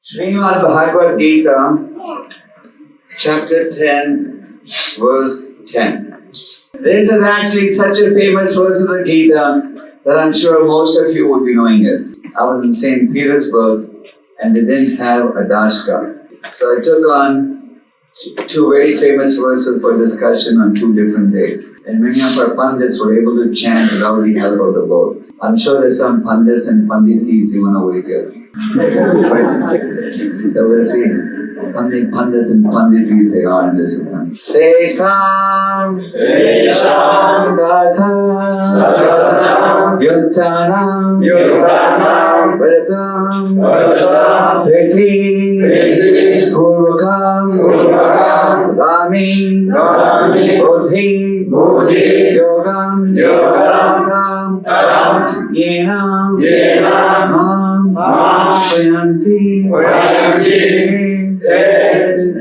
Srimad Bhagavad Gita, chapter 10, verse 10. This is actually such a famous verse of the Gita that I'm sure most of you would be knowing it. I was in St. Petersburg and they didn't have a dashka. So I took on two very famous verses for discussion on 2 different days. And many of our pandits were able to chant without the help of the both. I'm sure there's some pandits and panditis even over here. So we'll see how many pandits and panditis there are in this system. teṣāṁ satata-yuktānāṁ bhajatāṁ prīti-pūrvakam dadāmi buddhi-yogaṁ yena upayānti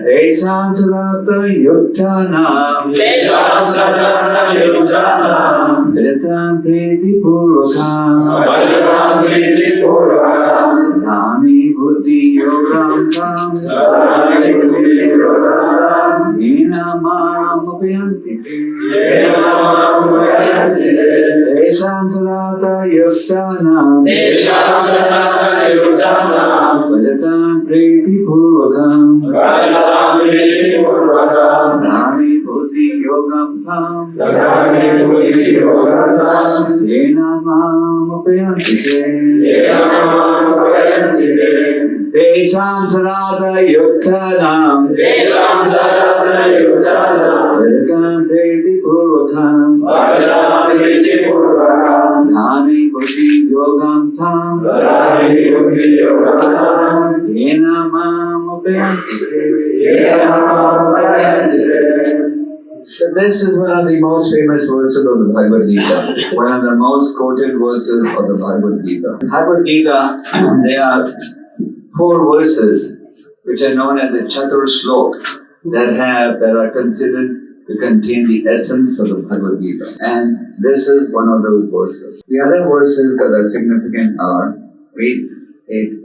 teṣāṁ satata-yuktānāṁ bhajatām prīti-pūrvakam dadāmi buddhi-yogaṁ yena upayānti teṣāṁ satata-yuktānāṁ bhajatām prīti-pūrvakam dadāmi buddhi-yogaṁ yena upayānti teṣāṁ satata-yuktānāṁ bhajatām prīti-pūrvakam dadāmi buddhi-yogaṁ yena upayānti. So this is one of the most famous verses of the Bhagavad Gita, one of the most quoted verses of the Bhagavad Gita. Bhagavad Gita, there are 4 verses which are known as the Chatur Shlok that are considered to contain the essence of the Bhagavad Gita. And this is one of those verses. The other verses that are significant are, read 8.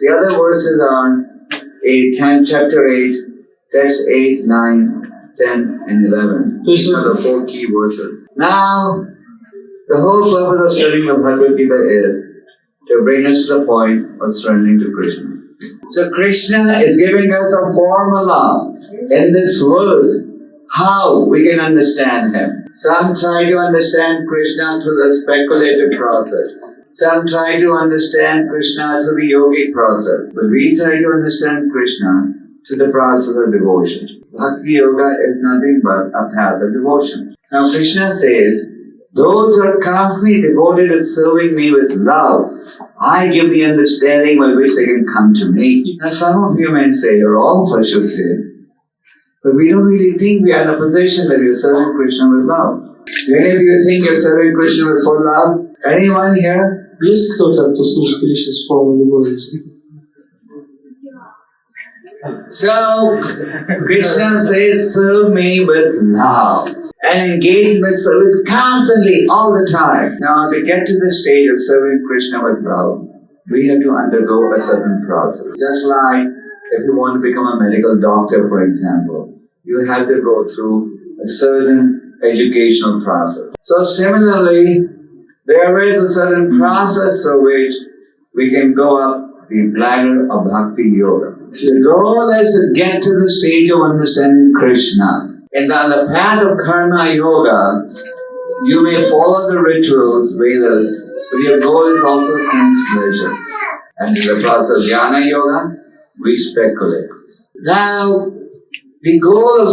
The other verses are chapter 8, text 8, 9, 10 and 11. These are the 4 key verses. Now, the whole purpose of studying the Bhagavad Gita is to bring us to the point of surrendering to Krishna. So Krishna is giving us a formula in this verse how we can understand Him. Some try to understand Krishna through the speculative process. Some try to understand Krishna through the yogic process. But we try to understand Krishna through the process of devotion. Bhakti Yoga is nothing but a path of devotion. Now Krishna says, those who are constantly devoted to serving me with love, I give the understanding by which they can come to me. Now some of you may say, or all of us should say, but we don't really think we are in a position that we are serving Krishna with love. Do any of you think you're serving Krishna with full love? Anyone here? Есть кто-то, кто служит Кришне с полной любовью? So, Krishna says, serve me with love. And engage in my service constantly, all the time. Now, to get to the stage of serving Krishna with love, we have to undergo a certain process. Just like if you want to become a medical doctor, for example, you have to go through a certain educational process. So similarly, there is a certain process through which we can go up the ladder of Bhakti Yoga. The goal is to get to the stage of understanding Krishna. And on the path of Karma Yoga, you may follow the rituals, Vedas, but your goal is also sense pleasure. And in the process of Jnana Yoga, we speculate. Now, the goal of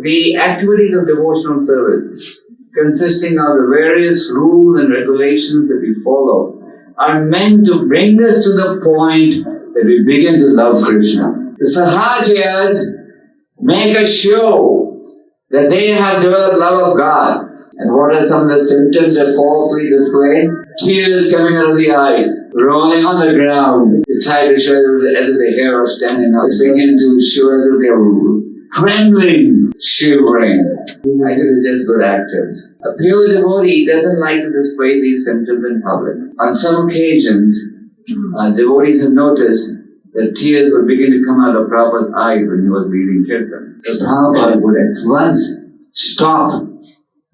the activities of devotional service, consisting of the various rules and regulations that we follow, are meant to bring us to the point that we begin to love Krishna. The Sahajayas make a show that they have developed love of God. And what are some of the symptoms they falsely display? Tears coming out of the eyes, rolling on the ground. They try to show as if the hair are standing up. They begin to show as if they're trembling, shivering. I think they're just good actors. A pure devotee doesn't like to display these symptoms in public. On some occasions, devotees have noticed the tears would begin to come out of Prabhupada's eyes when he was leading Kirtan. So Prabhupada would at once stop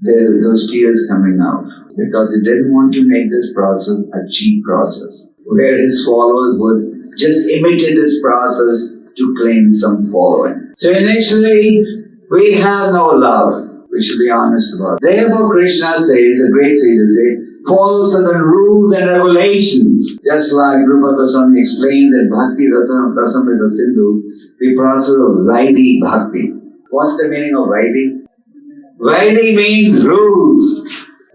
those tears coming out, because he didn't want to make this process a cheap process, where his followers would just imitate this process to claim some following. So initially, we have no love. We should be honest about it. Therefore, Krishna says, the great sages say, follow certain rules and regulations. Just like Rupa Goswami explains that Bhakti Ratanam Prasamrita Sindhu, the process of Vaidhi Bhakti. What's the meaning of Vaidhi? Vaidhi means rules.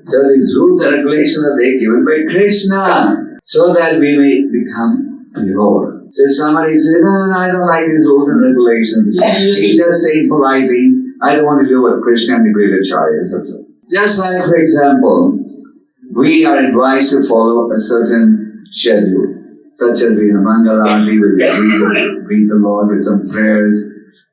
So these rules and regulations are they given by Krishna, so that we may become pure. So if somebody says, no, I don't like these rules and regulations, he just saying politely, I don't want to do what Krishna and the great acharyas have said. Just like, for example, we are advised to follow a certain schedule, such as we have Mangalarti, we greet the Lord with some prayers,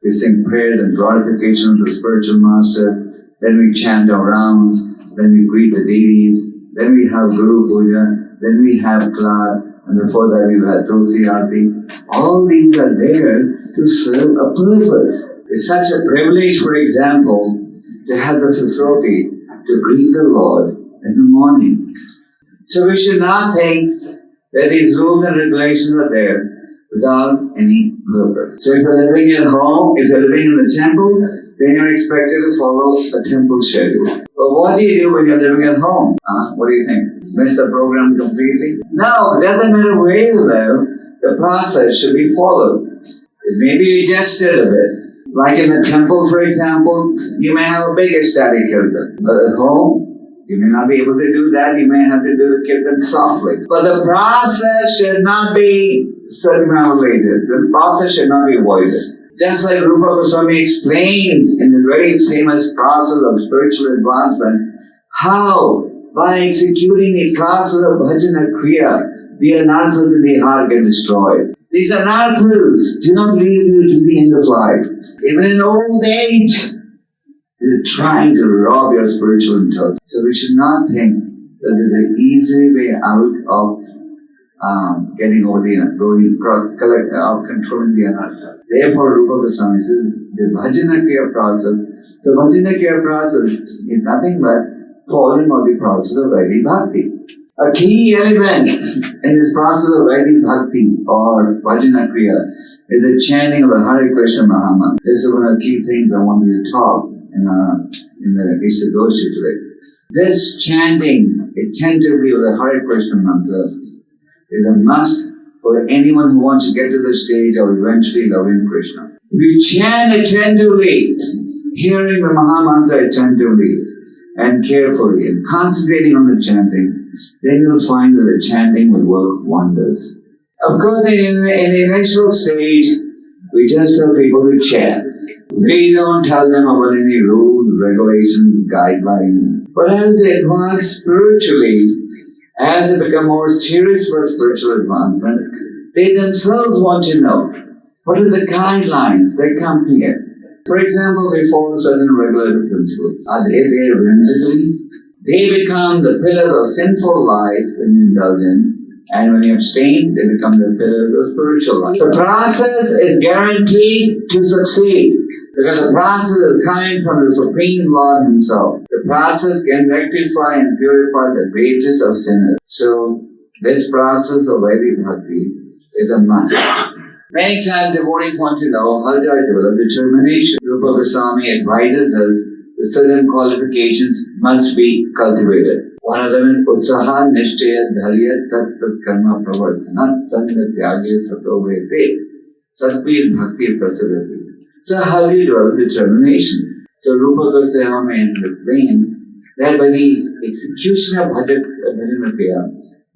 we sing prayers and glorification of the spiritual master, then we chant our rounds, then we greet the deities, then we have Guru Puja, then we have class, and before that we had Tulsi Aarti. All these are there to serve a purpose. It's such a privilege, for example, to have the facility to greet the Lord in the morning. So we should not think that these rules and regulations are there without any purpose. So if you're living at home, if you're living in the temple, then you're expected to follow a temple schedule. But what do you do when you're living at home? What do you think? Miss the program completely? No, it doesn't matter where you live, the process should be followed. It may be adjusted a bit. Like in the temple, for example, you may have a big ecstatic kirtan. But at home, you may not be able to do that. You may have to do the kirtan softly. But the process should not be circumambulated. The process should not be avoided. Just like Rupa Goswami explains in the very famous process of spiritual advancement, how by executing the classes of bhajana kriya, the anarthas in the heart get destroyed. These anarthas do not leave you to the end of life. Even in old age, they're trying to rob your spiritual intelligence. So we should not think that there's an easy way out of getting over controlling the anartha. Therefore, Rupa Goswami says the bhajana kriya process is nothing but following of the process of Vaidhi Bhakti. A key element in this process of Vaidhi Bhakti or bhajana kriya is the chanting of the Hare Krishna Mahamantra. This is one of the key things I wanted to talk in the Ishtadoshi today. This chanting attentively of the Hare Krishna mantra is a must for anyone who wants to get to the stage of eventually loving Krishna. If you chant attentively, hearing the Mahamantra attentively and carefully and concentrating on the chanting, then you'll find that the chanting will work wonders. Of course, in the initial stage, we just tell people to chant. We don't tell them about any rules, regulations, guidelines. But as they advance spiritually, as they become more serious for spiritual advancement, they themselves want to know what are the guidelines that come here. For example, they follow certain regulative principles. Are they there whimsically? They become the pillars of sinful life when you indulge in, and when you abstain, they become the pillars of spiritual life. The process is guaranteed to succeed, because the process is coming from the Supreme Lord Himself. The process can rectify and purify the greatest of sinners. So, this process of Vaidhi Bhakti is a must. Many times devotees want to know how to develop determination. Rupa Goswami advises us that certain qualifications must be cultivated. One of them is Utsaha Nishtaya Dharya Tat Tat Karma Pravartana Sangatyagya Sato Vete Satpir Bhakti Prasadati. So how do you develop determination? So Rupa Goswami explained that by the execution of bhajana kriya,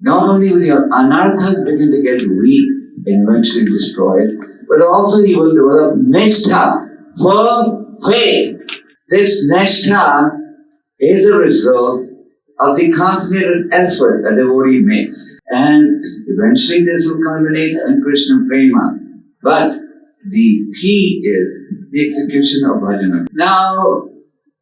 not only will your anarthas begin to get weak and eventually destroyed, but also you will develop nishtha, firm faith. This nishtha is a result of the concentrated effort a devotee makes. And eventually this will culminate in Krishna Prema. But the key is the execution of bhajana. Now,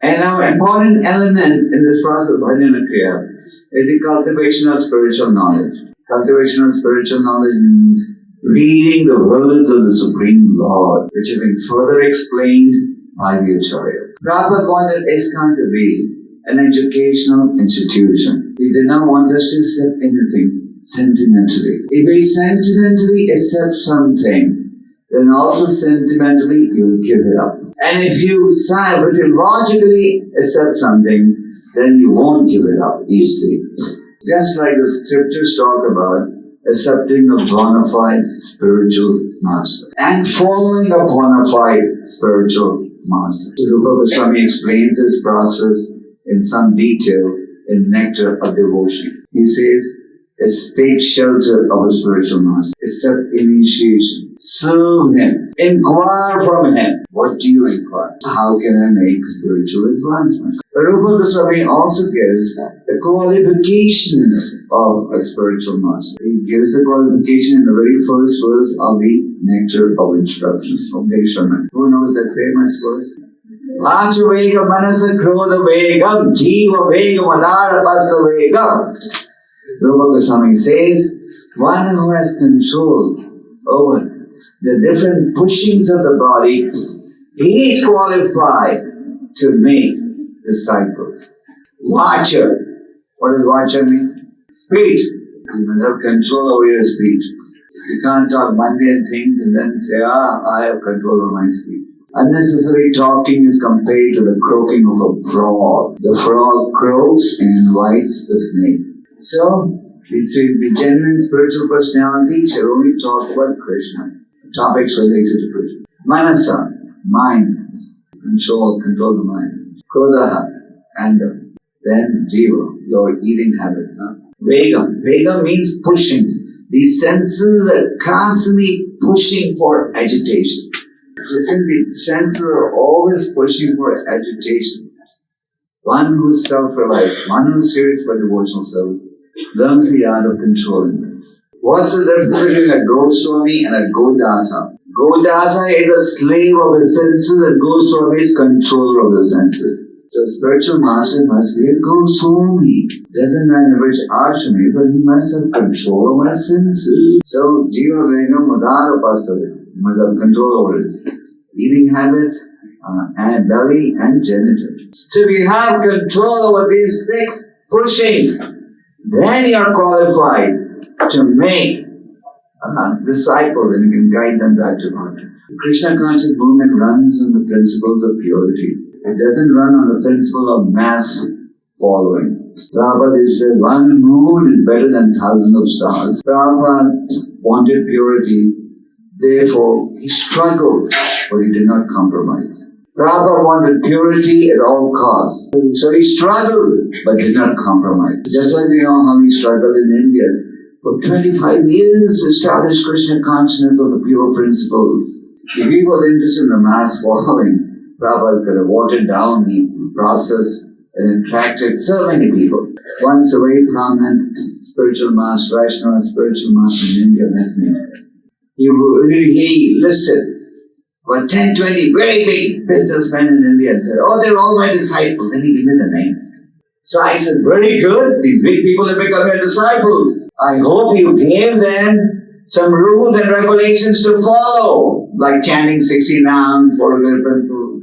an important element in this process of bhajana kriya is the cultivation of spiritual knowledge. Cultivation of spiritual knowledge means reading the words of the Supreme Lord, which have been further explained by the Acharya. Prabhupada wanted ISKCON to be an educational institution. He did not want us to accept anything sentimentally. If we sentimentally accept something, then also sentimentally you will give it up. And if you logically accept something, then you won't give it up easily. Just like the scriptures talk about accepting a bona fide spiritual master and following a bona fide spiritual master. Rupa Goswami explains this process in some detail in Nectar of Devotion. He says, take shelter of a spiritual master, accept initiation, serve him, inquire from him. What do you inquire? How can I make spiritual advancement? Rupa Goswami also gives the qualifications of a spiritual master. He gives the qualification in the very first verse of the Nectar of Instructions from Deshaman. Who knows that famous verse? Vacha vegam manasa krodha vegam jiva vegam adara pasa vegam. Rupa Goswami says, one who has control over the different pushings of the body, he is qualified to make disciples. Vacha. What does vacha mean? Speech. You must have control over your speech. You can't talk mundane things and then say, I have control over my speech. Unnecessary talking is compared to the croaking of a frog. The frog croaks and invites the snake. So, the genuine spiritual personality shall only talk about Krishna, topics related to Krishna. Manasa, mind, control the mind. Kodaha, anger. Then jiva, your eating habit. Vegam means pushing. These senses are constantly pushing for agitation. So since the senses are always pushing for agitation, one who is self-realized, one who is serious for devotional service, learns the art of controlling them. What's the difference between a Goswami and a Godasa? Godasa is a slave of his senses and Goswami is controller of the senses. So a spiritual master must be a Goswami. Doesn't matter which ashrami, but he must have control over his senses. So jiva vegam madara pastavegam. He must have control over his eating habits, and belly and genital. So if you have control over these 6 pushings, then you are qualified to make disciples and you can guide them back to God. The Krishna conscious movement runs on the principles of purity. It doesn't run on the principle of mass following. Prabhupada said, one moon is better than thousands of stars. Prabhupada wanted purity, therefore he struggled, but he did not compromise. Prabhupada wanted purity at all costs. So he struggled, but did not compromise. Just like we know how he struggled in India. For 25 years to establish Krishna consciousness of the pure principles. If he was interested in the mass following, Prabhupada could have watered down the process and attracted so many people. Once a very prominent spiritual master, Vaishnava spiritual master in India met me. He listed about 10, 20 very big businessmen in India and said, they're all my disciples. Then he gave me the name. So I said, very good. These big people have become your disciples. I hope you gave them some rules and regulations to follow, like chanting 60 nouns for a good principle.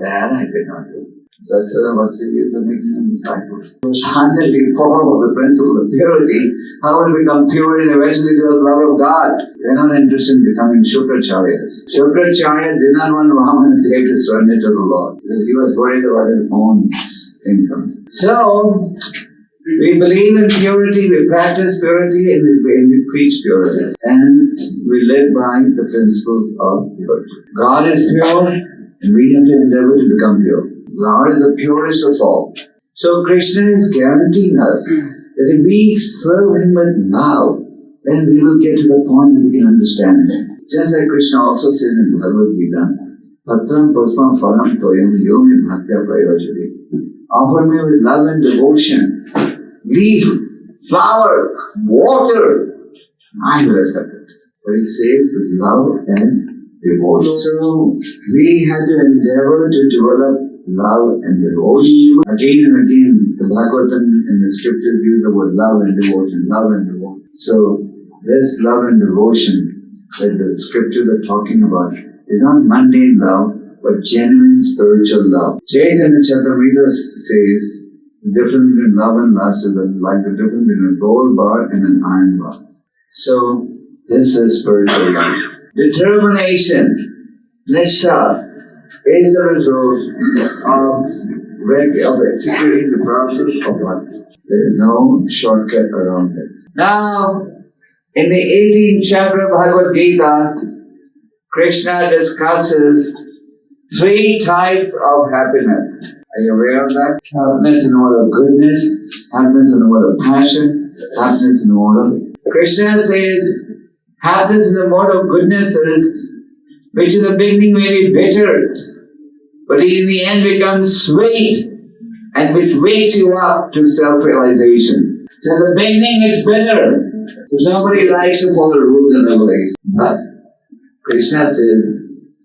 That I did not do. So I said, what's the use of making them disciples? Unless you follow the principle of purity, how will you become pure and eventually to the love of God? They're not interested in becoming Shukracharyas. Shukracharyas did not want Vamana Dev to surrender to the Lord because he was worried about his own income. So, we believe in purity, we practice purity, and we preach purity. And we live by the principles of purity. God is pure, and we have to endeavor to become pure. God is the purest of all. So Krishna is guaranteeing us that if we serve Him with love, then we will get to the point where we can understand Him. Just like Krishna also says in Bhagavad Gita, Patram Puspam Phalam Toyam Yomi Bhaktya Prayojati. Offer me with love and devotion, leaf, flower, water, I will accept it. But He says with love and devotion. So we have to endeavor to develop love and devotion. Again and again, the Bhagavatam and the scriptures use the word love and devotion, love and devotion. So this love and devotion that the scriptures are talking about is not mundane love, but genuine spiritual love. Chaitanya Charitamrita says the difference between love and lust is like the difference between a gold bar and an iron bar. So, this is spiritual love. Determination, nishtha, is the result of executing the process of life. There is no shortcut around it. Now, in the 18th chapter of Bhagavad Gita, Krishna discusses 3 types of happiness. Are you aware of that? Happiness in order of goodness, happiness in order of passion, happiness in order. Krishna says, happiness in the mode of goodness is, which in the beginning may be bitter, but in the end becomes sweet, and which wakes you up to self-realization. So in the beginning it's bitter. So somebody likes to follow rules and regulations. But Krishna says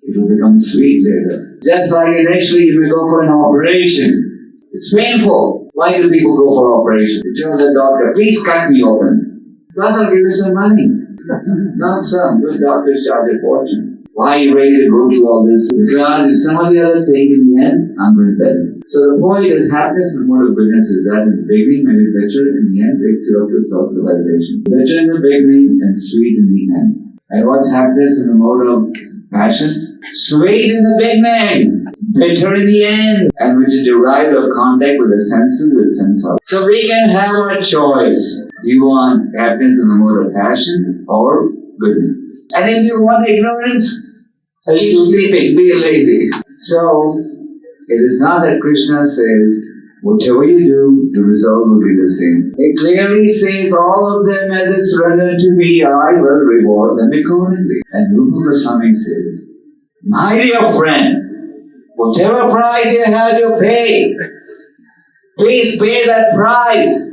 it will become sweet later. Just like initially you may go for an operation. It's painful. Why do people go for operation? You tell the doctor, please cut me open. Plus I'll give you some money. Not some. Good doctors charge a fortune. Why are you ready to go through all this? Because it's some of the other thing in the end, I'm going to better. So the point is, happiness in the mode of goodness is that in the beginning may be bitter, in the end wakes you up to self-realization. Bitter in the beginning and sweet in the end. And what's happiness in the mode of passion? Sweet in the beginning, bitter in the end, and which is derived of contact with the senses, with sense of. So we can have a choice. Do you want happiness in the mode of passion or goodness? And if you want ignorance, keep sleeping, be lazy. So, it is not that Krishna says, whatever you do, the result will be the same. It clearly says, all of them as they surrender to me, I will reward them accordingly. And Gopāl Kṛṣṇa says, my dear friend, whatever price you have to pay, please pay that price,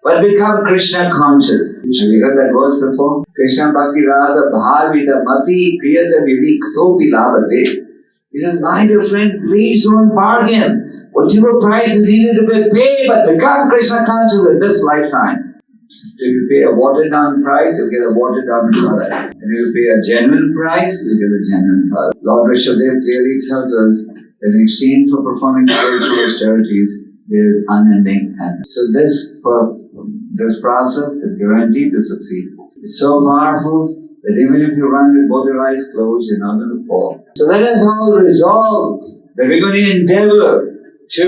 but become Krishna conscious. Have you heard that verse before? Krishna Bhakti Rasa Bhavita Mati Priyata Vidi Kto. He says, my dear friend, please don't bargain. Whatever price is needed to be paid, but become Krishna conscious in this lifetime. So if you pay a watered down price, you'll get a watered down product. And if you pay a genuine price, you'll get a genuine product. Lord Rishabdev clearly tells us that in exchange for performing spiritual austerities, there is unending happiness. So this process is guaranteed to succeed. It's so powerful that even if you run with both your eyes closed, you're not going to fall. So let us all resolve that we're going to endeavor to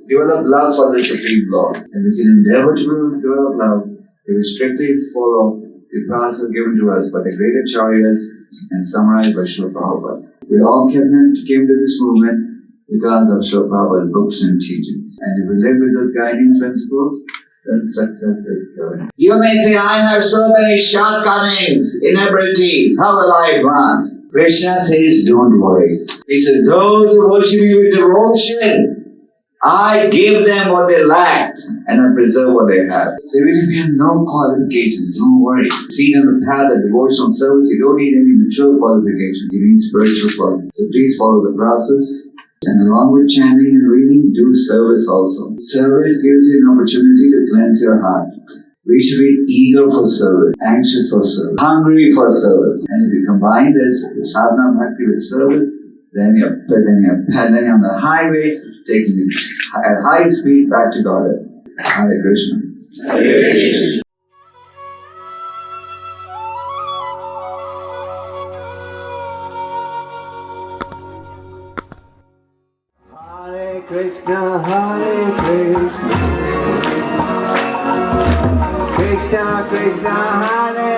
develop love for the Supreme Lord. And we can endeavor to develop love if we strictly follow the process given to us by the great acharyas and summarized by Srila Prabhupada. We all came to this movement because of Srila Prabhupada's books and teachings. And if we live with those guiding principles, then success is good. You may say, I have so many shortcomings, inabilities, how will I advance? Krishna says, don't worry. He says, those who worship me with devotion, I give them what they lack and I preserve what they have. So even if you have no qualifications, don't worry. See in the path of devotional service, you don't need any mature qualifications. You need spiritual qualifications. So please follow the process. And along with chanting and reading, do service also. Service gives you an opportunity to cleanse your heart. We should be eager for service, anxious for service, hungry for service. And if you combine this with sadhana bhakti with service, then you're on the highway, taking it at high speed back to Godhead. Hare Krishna. Hare Krishna. Krishna, Hare Krishna, Krishna Krishna, Hare